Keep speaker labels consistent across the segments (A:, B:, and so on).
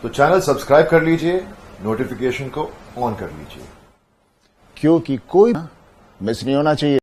A: तो channel subscribe कर लीजिए, नोटिफिकेशन को ऑन कर लीजिए,
B: क्योंकि कोई मिस नहीं होना चाहिए।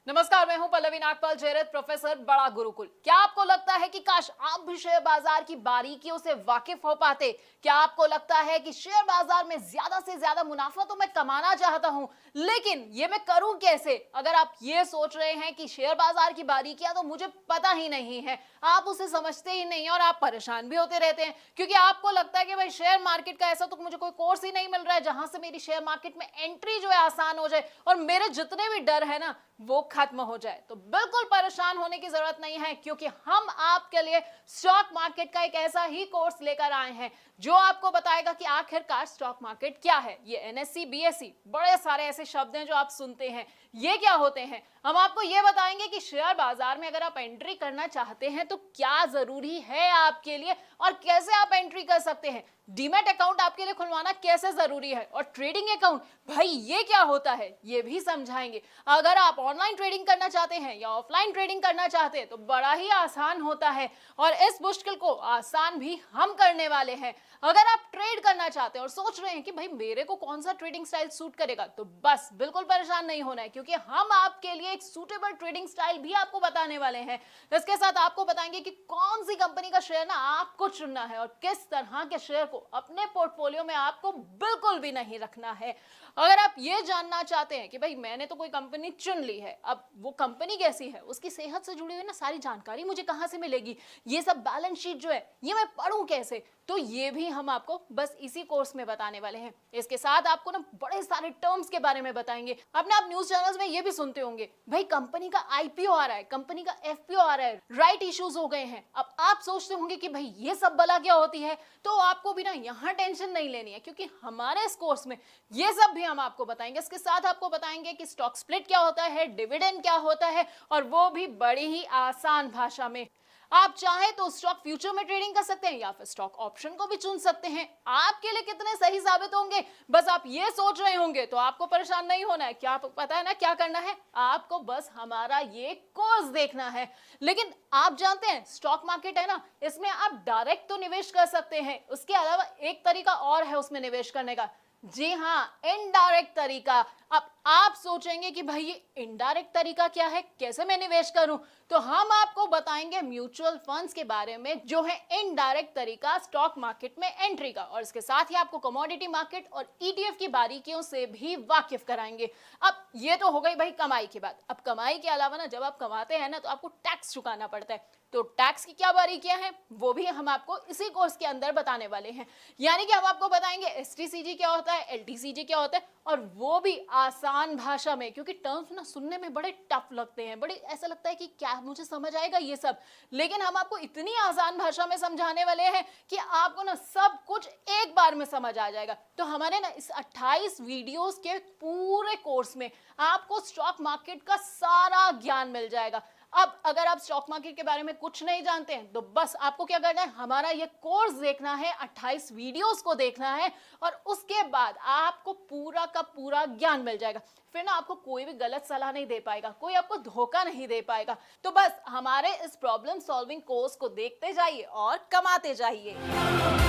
C: नमस्कार, मैं हूं पल्लवी नागपाल जयरथ, प्रोफेसर बड़ा गुरुकुल। क्या आपको लगता है कि काश आप भी शेयर बाजार की बारीकियों से वाकिफ हो पाते? क्या आपको लगता है कि शेयर बाजार में ज्यादा से ज्यादा मुनाफा तो मैं कमाना चाहता हूं, लेकिन ये मैं करूं कैसे? अगर आप ये सोच रहे हैं कि शेयर बाजार की बारीकियां तो मुझे पता ही नहीं है, आप उसे समझते ही नहीं और आप परेशान भी होते रहते हैं, क्योंकि आपको लगता है कि भाई शेयर मार्केट का ऐसा तो मुझे कोई कोर्स ही नहीं मिल रहा है जहां से मेरी शेयर मार्केट में एंट्री जो है आसान हो जाए और मेरे जितने भी डर है ना वो खत्म हो जाए। तो बिल्कुल परेशान होने की जरूरत नहीं है, क्योंकि हम आपके लिए स्टॉक मार्केट का एक ऐसा ही कोर्स लेकर आए हैं जो आपको बताएगा कि आखिरकार स्टॉक मार्केट क्या है। ये एनएससी, बीएससी, बड़े सारे ऐसे शब्द हैं जो आप सुनते हैं, ये क्या होते हैं। हम आपको ये बताएंगे कि शेयर बाजार में अगर आप एंट्री करना चाहते हैं तो क्या जरूरी है आपके लिए और कैसे आप एंट्री कर सकते हैं। डीमैट अकाउंट आपके लिए खुलवाना कैसे जरूरी है और ट्रेडिंग अकाउंट भाई ये क्या होता है ये भी समझाएंगे। अगर आप ऑनलाइन ट्रेडिंग करना चाहते हैं या ऑफलाइन ट्रेडिंग करना चाहते हैं तो बड़ा ही आसान होता है और इस मुश्किल को आसान भी हम करने वाले हैं। अगर आप ट्रेड करना चाहते हैं और सोच रहे हैं कि भाई मेरे को कौन सा ट्रेडिंग स्टाइल सूट करेगा, तो बस बिल्कुल परेशान नहीं होना है, क्योंकि हम आपके लिए एक सूटेबल ट्रेडिंग स्टाइल भी आपको बताने वाले हैं। इसके साथ आपको बताएंगे कि कौन सी कंपनी का शेयर ना आपको चुनना है और किस तरह के शेयर को अपने पोर्टफोलियो में आपको बिल्कुल भी नहीं रखना है। अगर आप ये जानना चाहते हैं कि भाई मैंने तो कोई कंपनी चुन ली है, अब वो कंपनी कैसी है, उसकी सेहत से जुड़ी हुई ना सारी जानकारी मुझे कहां से मिलेगी, ये सब बैलेंस शीट जो है ये मैं पढ़ूं कैसे, तो ये भी हम आपको बस इसी कोर्स में बताने वाले हैं। इसके साथ आपको ना बड़े सारे टर्म्स के बारे में बताएंगे। अपने आप न्यूज चैनल्स में ये भी सुनते होंगे भाई कंपनी का आईपीओ आ रहा है, कंपनी का एफपीओ आ रहा है, राइट इश्यूज हो गए हैं। अब आप सोचते होंगे कि भाई ये सब बला क्या होती है, तो आपको भी ना यहाँ टेंशन नहीं लेनी है, क्योंकि हमारे इस कोर्स में ये सब भी हम आपको बताएंगे। इसके साथ आपको बताएंगे कि स्टॉक स्प्लिट क्या होता है, डिविडेंड क्या होता है, और वो भी बड़ी ही आसान भाषा में। आप चाहे तो स्टॉक फ्यूचर में ट्रेडिंग कर सकते हैं या फिर स्टॉक ऑप्शन को भी चुन सकते हैं। आपके लिए कितने सही साबित होंगे बस आप ये सोच रहे होंगे, तो आपको परेशान नहीं होना है। क्या पता है ना क्या करना है, आपको बस हमारा ये कोर्स देखना है। लेकिन आप जानते हैं स्टॉक मार्केट है ना, इसमें आप डायरेक्ट तो निवेश कर सकते हैं, उसके अलावा एक तरीका और है उसमें निवेश करने का। जी हाँ, इनडायरेक्ट तरीका। अब आप सोचेंगे कि भाई ये इनडायरेक्ट तरीका क्या है, कैसे मैं निवेश करूं, तो हम आपको बताएंगे म्यूचुअल फंड्स के बारे में जो है इनडायरेक्ट तरीका स्टॉक मार्केट में एंट्री का, और इसके साथ ही आपको कमोडिटी मार्केट और ईटीएफ की बारीकियों से भी वाकिफ कराएंगे। अब ये तो हो गई भाई कमाई की बात। अब कमाई के अलावा ना जब आप कमाते हैं ना तो आपको टैक्स चुकाना पड़ता है, तो टैक्स की क्या बारीकियां हैं वो भी हम आपको इसी कोर्स के अंदर बताने वाले हैं। यानी कि हम आपको बताएंगे एसटीसीजी क्या होता है, एलटीसीजी क्या होता है, और वो भी आसान भाषा में, क्योंकि टर्म्स ना सुनने में बड़े टफ लगते हैं, बड़े ऐसा लगता है कि क्या मुझे समझ आएगा ये सब, लेकिन हम आपको इतनी आसान भाषा में समझाने वाले हैं कि आपको ना सब कुछ एक बार में समझ आ जाएगा। तो हमारे ना इस 28 वीडियोस के पूरे कोर्स में आपको स्टॉक मार्केट का सारा ज्ञान मिल जाएगा। अब अगर आप स्टॉक मार्केट के बारे में कुछ नहीं जानते हैं तो बस आपको क्या करना है, हमारा ये कोर्स देखना है, 28 वीडियोस को देखना है, और उसके बाद आपको पूरा का पूरा ज्ञान मिल जाएगा। फिर ना आपको कोई भी गलत सलाह नहीं दे पाएगा, कोई आपको धोखा नहीं दे पाएगा। तो बस हमारे इस प्रॉब्लम सॉल्विंग कोर्स को देखते जाइए और कमाते जाइए।